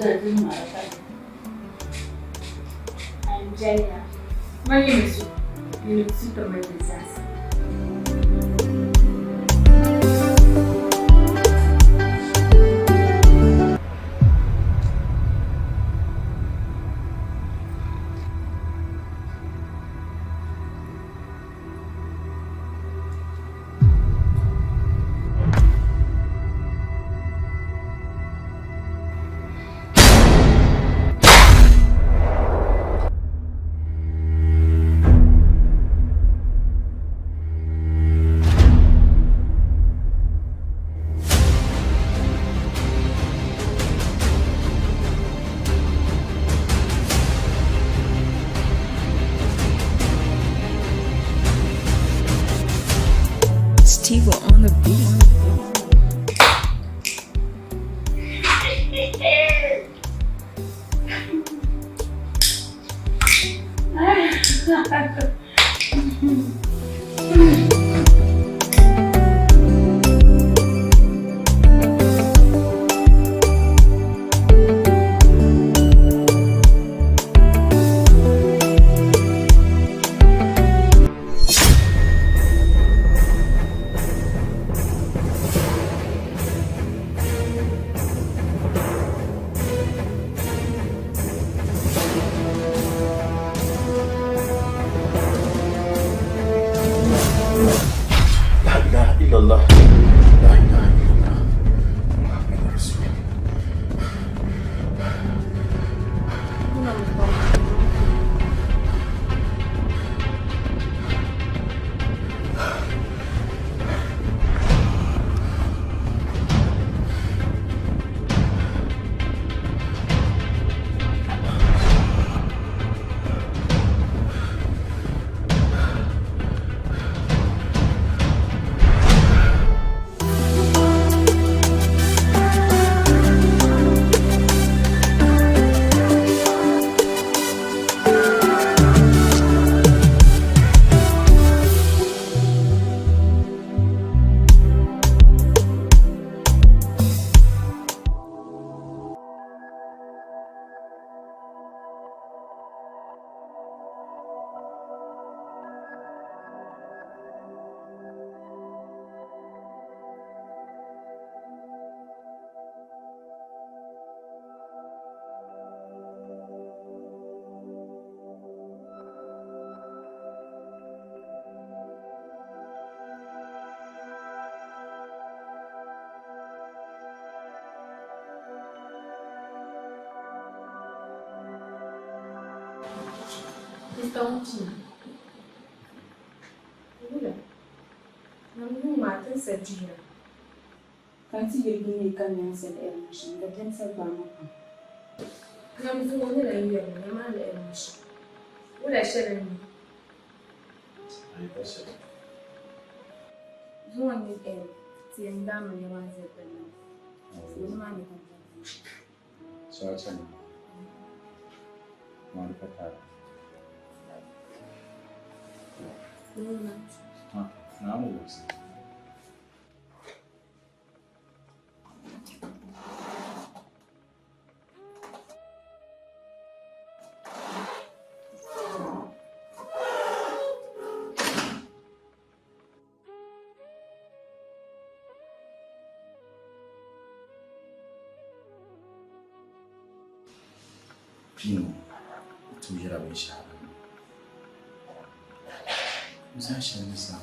I'm Jaya. My name is Superman. Steve on the beat. illallah. La ilahe illallah. Muhammed Rasul. Então, olha, não mata essa dia. Kanti yirgin kan yan sa emotion, da kan sa ba mo. Nam zo ne la yi ne ma la emotion. Wala shere ni. Ai ba sai. Zo ni ti nda ma ya ma ze ta ni. Zo ma ni kan. So acha ni. Ma ka ta. Namu wasu. Pino, tu jira bai shahara. Uzasha nisa.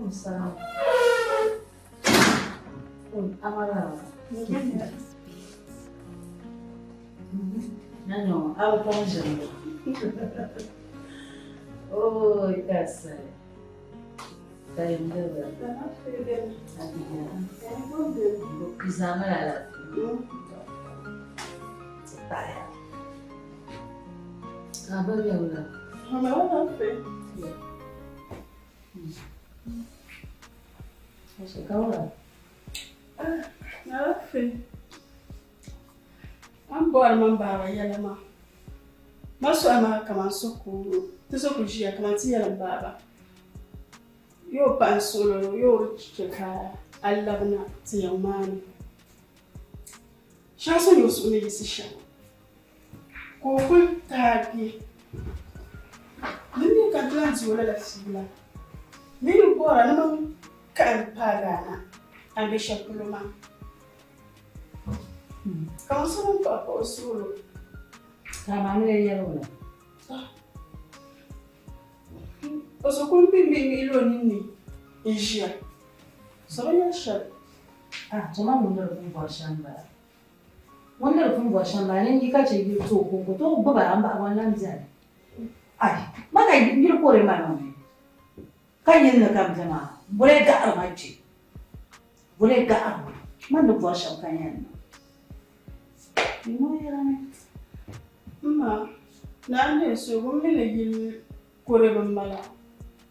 Salam. Amara. Não, ao conjunto. Oi, caça. Tá indo bem. Tá na feira. Vou pisar na ela. Tá. Ah, vai ver agora. Não, não, feio. Shekara. Nothing. I'm born man by AYELA ma. Maso ama kama soko. Tisoko jia kama tiyela baba. Yo pansolo yo cheka alabna tiyamani. Chanso yo sune yisisha. Ko ko tabi. Nini ka glanzi wala la fibula. Nini bora na kan pagana. Ambisha kuluma. Kama sana papa osulu. Kama mle yelo. Oso kumpi milo nini? Isha. Sabanya sha. Tuma mundoro fungwa shamba. Mundoro fungwa shamba nini kache yuto kungo to baba amba wananzani. Maka ngiro kore mama. Kanyen na kamjama. Burega armachi. Burega arma. Mando kwa shambanya. Ma, na so women yil kore mala.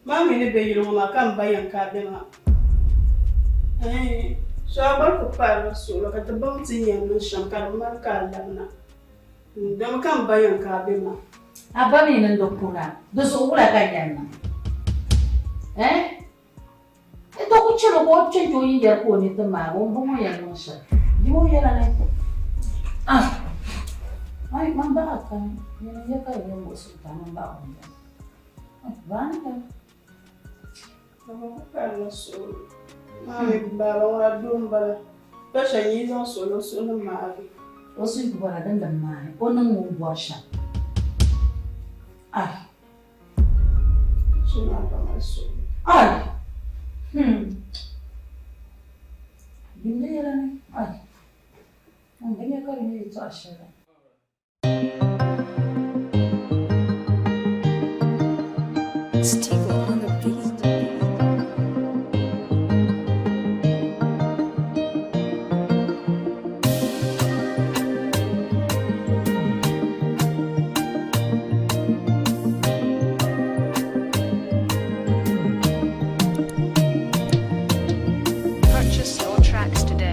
Mami ne be yilo ma kan bayan ka be ma. So ba ko pa so lo ka tabam tin yan no shankar ma ka labna. Dam kan bayan ka be ma. Abami nan dokuna. Do so ula kanyan. Ito ko chiro ko chenjo yiyar ko ni tama mo mo yan mo siya. Di mo yala na ito. Ay, mamba ka. Yan yung kayo yung usulta. Mamba ako niya. Bana ka. Nakakakala so. Mami, baba wala doon bala. Pasha yizang solo solo maaari. Oso yung kubaradan damay. O nang mubwa siya. Ay. Sinapa maso. Ay. Hindi yan. Ay. Ang ganyan ka rin ito asya. Steve on the beat. Purchase your tracks today.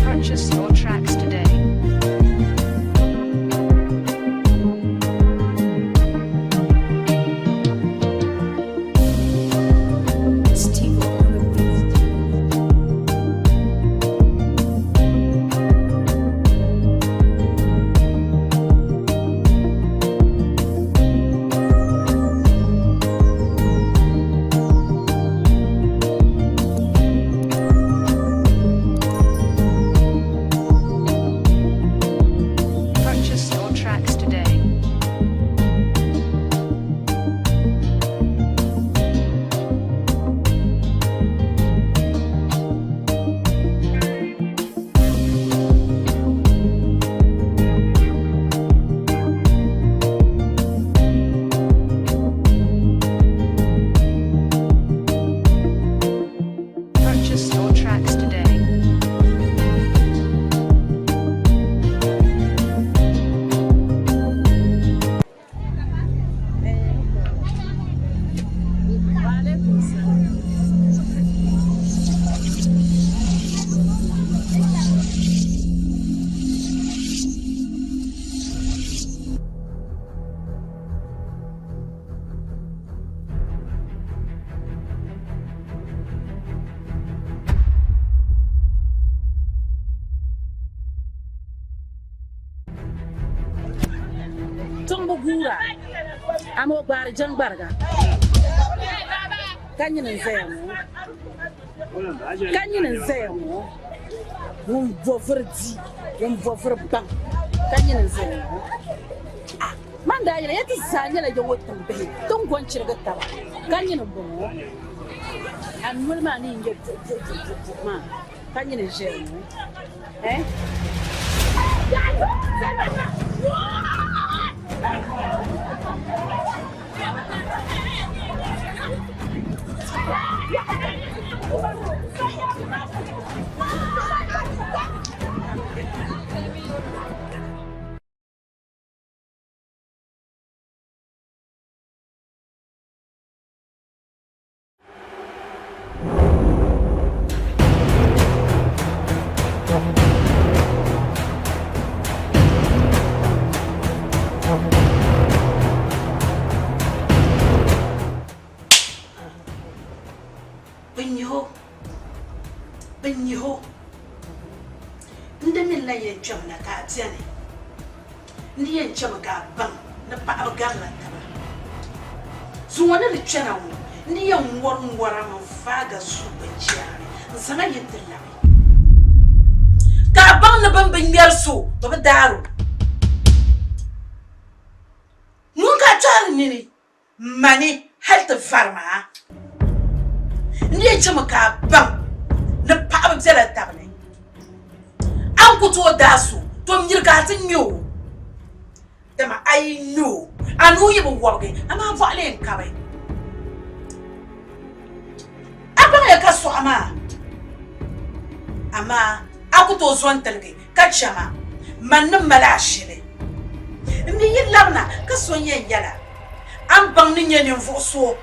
Purchase your tracks today. Steve on the beat. Purchase your tracks today. Purchase your tracks today. Tumbo gura. Amo gbari jang barga. Kanyi na nzemo. Kanyi na nzemo. Wum voverdi. Wum vover bang. Kanyin zero. Manda ya ti sanya la jongo tambe. Don gwanchir ga taba. Kanyin bo. An mulma ni nge ma. Kanyin zero. Eh? Benyo. Ndemi la ye chom na ka tiane. Ndi ye chom ga bang na pa ga la taba. Zuwana le chana wo. Ndi ye ngwara ma faga su benchiare. Nsanga ye tilla. Ka bang na ban benyer so, baba daru. Mun ka char nini. Mani health farma. Ndi ye chom ka bang na pa ba zela tabne. Anku to dasu to mirga tin yo dama I know anu yibo worge ama vale kabe apa ya kaso ama aku to zon telge kachama man malashile ni yilabna kaso yen yala am bang ni nyen foso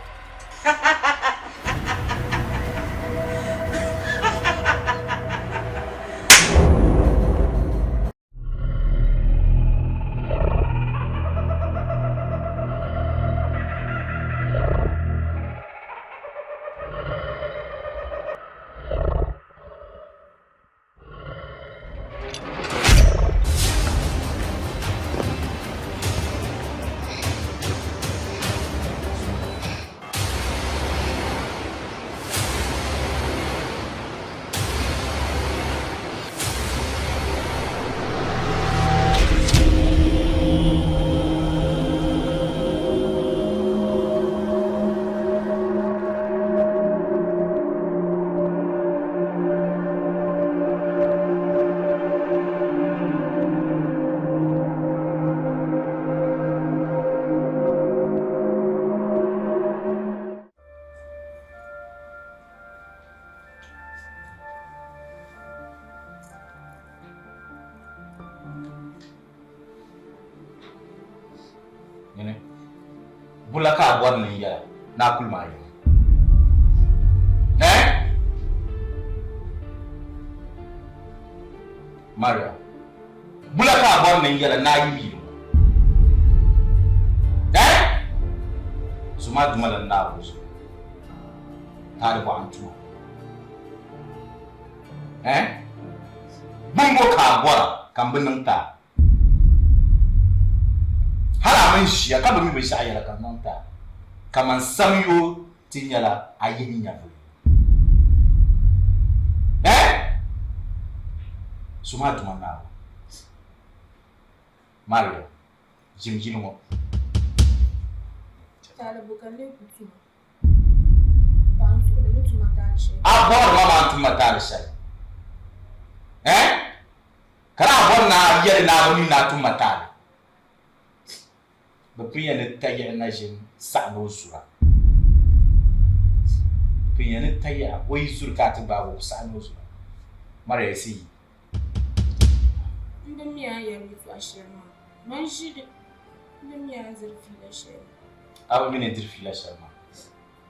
Bulaka abwan ni ya na kulma yo. Maria. Bulaka abwan ni ya na yibi. Zuma dumalan na buzu. Tare ba antu. Bungo ka abwa kambin ta. Hala man shi aka ba mi bai sa ayala kan nan ta kaman samyo tinyala ayibi nyafu suma tuma na Mario jimjino mo tala bukale kutu bantu ne tuma tashi abor mama tuma tashi kala abor na yere na woni na tuma tashi Bapia ne taya na jin sa no sura. Bapia ne taya wai zurka ta bawo sa no sura. Mare si. Ndem ya yari fu ashema. Man shi ndem ya zurfi da shi. Abu mene zurfi la shama.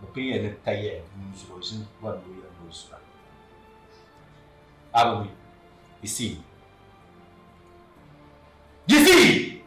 Bapia ne taya no sura jin wando ya no sura. Abu isi. Gisi.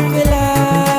Avila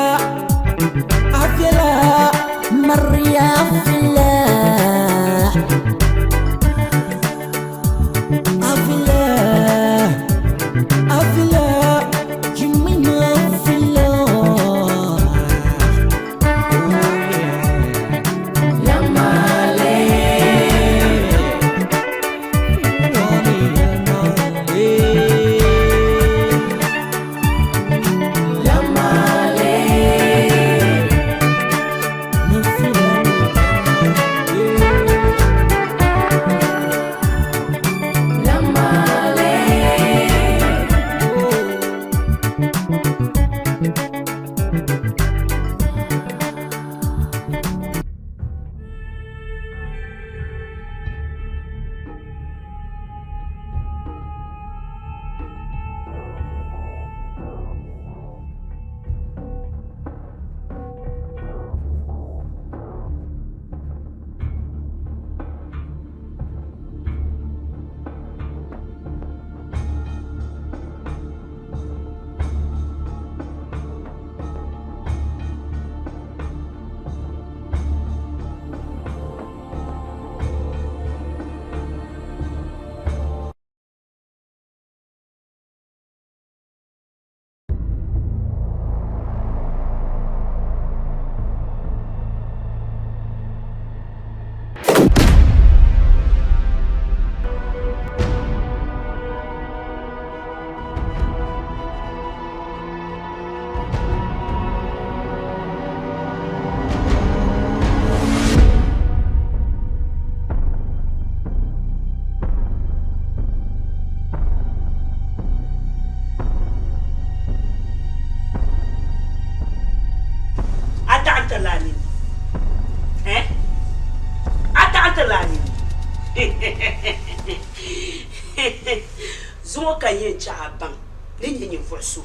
Zuwa kan yin chaban ni yin forso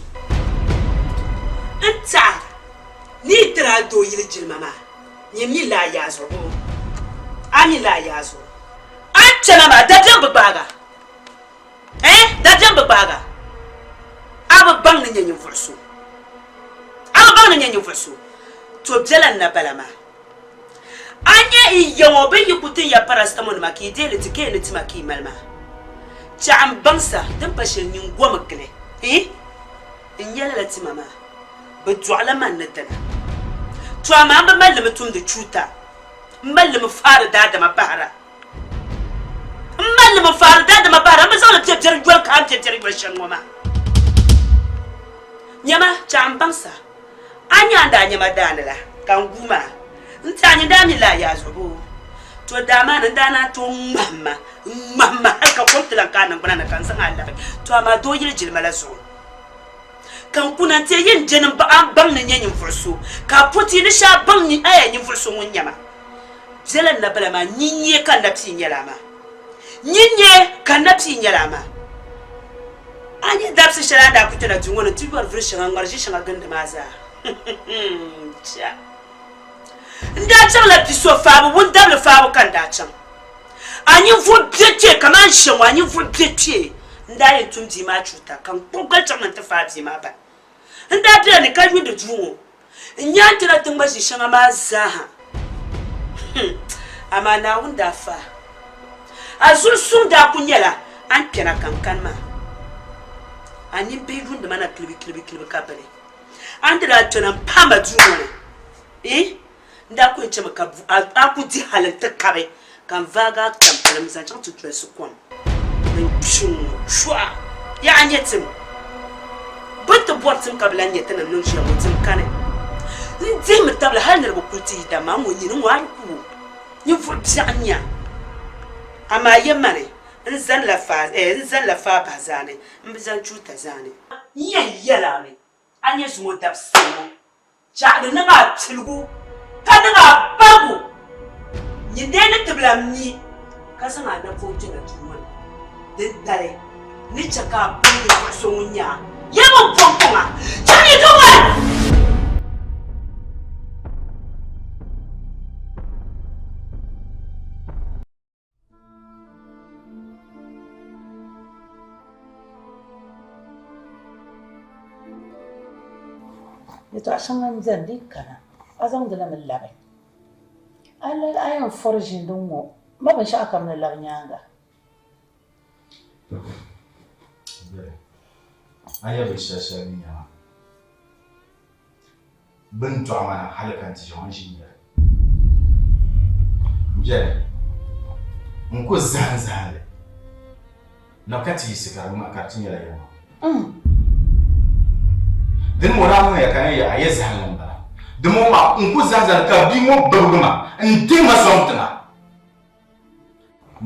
anta ni tra do yil jilmama ni mi la yazo bo ani la yazo anta mama da jambe baga da jambe baga aba bang ni yin forso to bjalan na balama anya iyawo be yikutin ya paracetamol maki dele tike ne timaki malma cham bangsa dan bashin yin goma kne in yala lati mama ba juala man natana to amma ba mallam tum da cuta mallam fara da mabara mallam fara da mabara ba zauna jabjar jual ka jabjar bashin goma nyama cham bangsa anya da nyama danala kan guma ntanya dami la ya zubo to dama nan dana to mamma ka kontlan kanan bana kan san Allah to amma do yir jilmala so kan kunan te yin jenin ba an ban nan yin furso ka puti ni sha ban ni aya yin furso mun yama zelan na bala ma nyinye kan da tin yala ma nyinye kan da tin yala ma ani dapsi shara da kutuna tun wani tubar version an garji shan ganda maza cha nda chang la piso fabo won dable fabo kan da chang anyi fu biete kaman shan anyi fu biete nda yin tumji ma chuta kan kogal chang nan ta fabi ma ba nda da ne ka windo juwo nya tira tun ba shi shan ma zaha ama na wunda fa azul da kunyala an kena kankan ma ani be wunda mana klibi kabale andra tuna pamba juwo nda ko ce maka aku di halanta kare kan vaga kan palamza chan tu tues kwam men chum shwa ya anyetim but botem kabla nyetana non shi amotim kane ndi metabla halner bo kuti da ma mo yin wa ku ni fu janya ama yemane nzan la fa bazane mbizan chuta zane yela ne anye sumo tapsimo cha de na tilgu kana babu ni dena tiblam ni kasanga da fotin da tuwan din dare ni chaka bunni ko sonya yebo pomponga chani tuwan Itu asangan zandi kana azang dana min labe alla ayan forjin dungo ma ban sha akam na lagnyanga aya be shasha ni ya bin to amana halakan ti jon shin ya je nko zanzale na kati sikara ma kartin ya yawa din mora mun ya kan ya ayezan ba demo ma nko zanzale ka bi mo burguma ndi ma sontna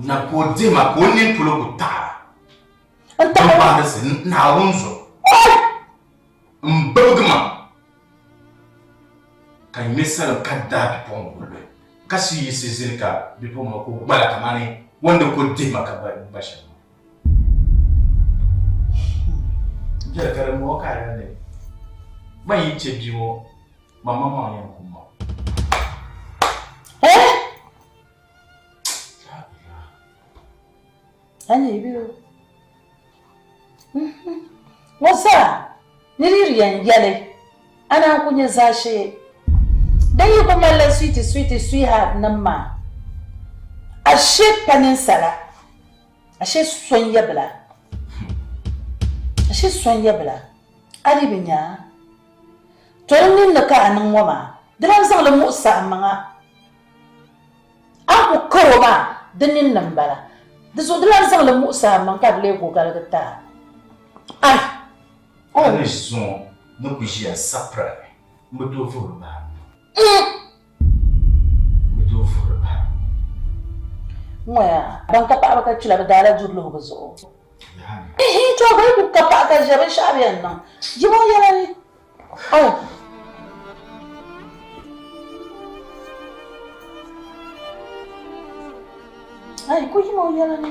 na ko de ma ko ni pulo ko ta anta ba sin na wunzo burguma kan misal kadda bi pongo kasi yisizilka bi pongo ko bala kamane wanda ko de ma ka ba sha jere kare mo ka ya ne mai ce biwo mama ma yan kuma ani biyo wasa niririyan yale ana kunya zashe dan yi kuma la sweet ha nan ma ashe panin sala ashe son yabla ari binya tonin da ka anan wama dan san la musa amma aku koroma dinin nan bala da so dan san la musa man ka le ko galata ah on son no kujiya sapra mboto furba moya ban ka pa ka chula dala jurlo bazo to ga ku ka pa ka jabe shabiyan nan jibo yana ne Ai, ko yi ma yala ne.